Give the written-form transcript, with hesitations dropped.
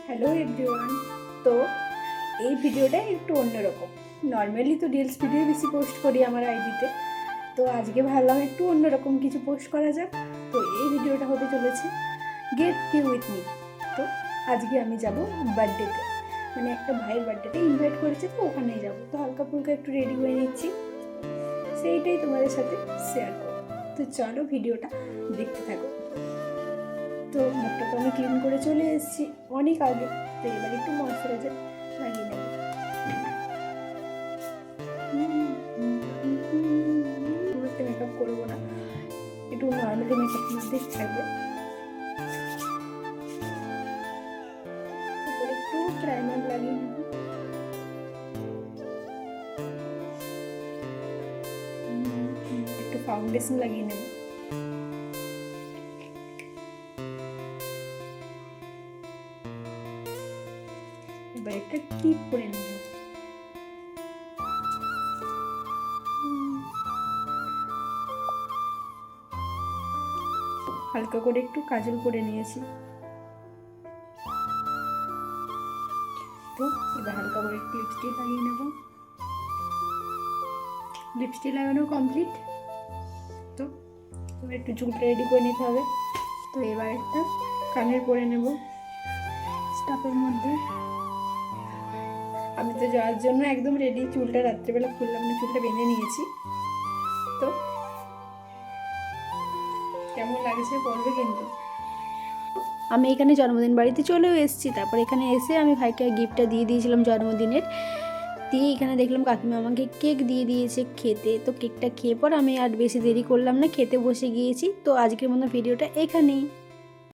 Hello everyone. তো এই ভিডিওটা একটু অন্যরকম। নর্মালি তো রিলস ভিডিও বেশি পোস্ট করি আমার আইডিতে, তো আজকে ভাবলাম একটু অন্যরকম কিছু পোস্ট করা যাক। তো এই ভিডিওটা হতে চলেছে গেট টি উইথ মি। তো আজকে আমি যাব বার্থডেতে, মানে একটা ভাইয়ের বার্থডেতে ইনভাইট করেছে, তো ওখানেই যাবো। তো হালকা ফুলকা একটু রেডি হয়ে নিচ্ছি, সেইটাই তোমাদের সাথে শেয়ার করব। তো চলো ভিডিওটা দেখতে থাকো। তো মুখটা তো আমি ক্লিন করে চলে এসেছি অনেক আগে। তো এবার একটু ময়শ্চারাইজার লাগিয়ে নেব। পুরো একটা মেকআপ করবো না, একটু নর্মালি মেকআপ মধ্যে থাকবে। তারপরে একটু প্রাইমার লাগিয়ে নেব। একটু ফাউন্ডেশন লাগিয়ে নেব। এবার একটা টিপ করে নেব। হালকা করে একটু কাজল করে নিয়েছি। তো এবার হালকা করে একটু লিপস্টিক লাগিয়ে নেব। লিপস্টিক লাগানো কমপ্লিট। তো এবার একটু চুলটা রেডি করে নিতে হবে। তো এবার একটা কানের পরে নেব স্টাফের মধ্যে। আমি তো যাওয়ার জন্য একদম রেডি, চুলটা রাত্রেবেলা খুললাম না, চুলটা বেঁধে নিয়েছি। তো কেমন লাগছে বলবে কিন্তু। আমি এখানে জন্মদিন বাড়িতে চলেও এসেছি। তারপর এখানে এসে আমি ভাইকে গিফটটা দিয়ে দিয়েছিলাম জন্মদিনের। দিয়ে এখানে দেখলাম কাকিমা আমাকে কেক দিয়ে দিয়েছে খেতে। তো কেকটা খেয়ে পর আমি আর বেশি দেরি করলাম না, খেতে বসে গিয়েছি। তো আজকের মতো ভিডিওটা এখানেই।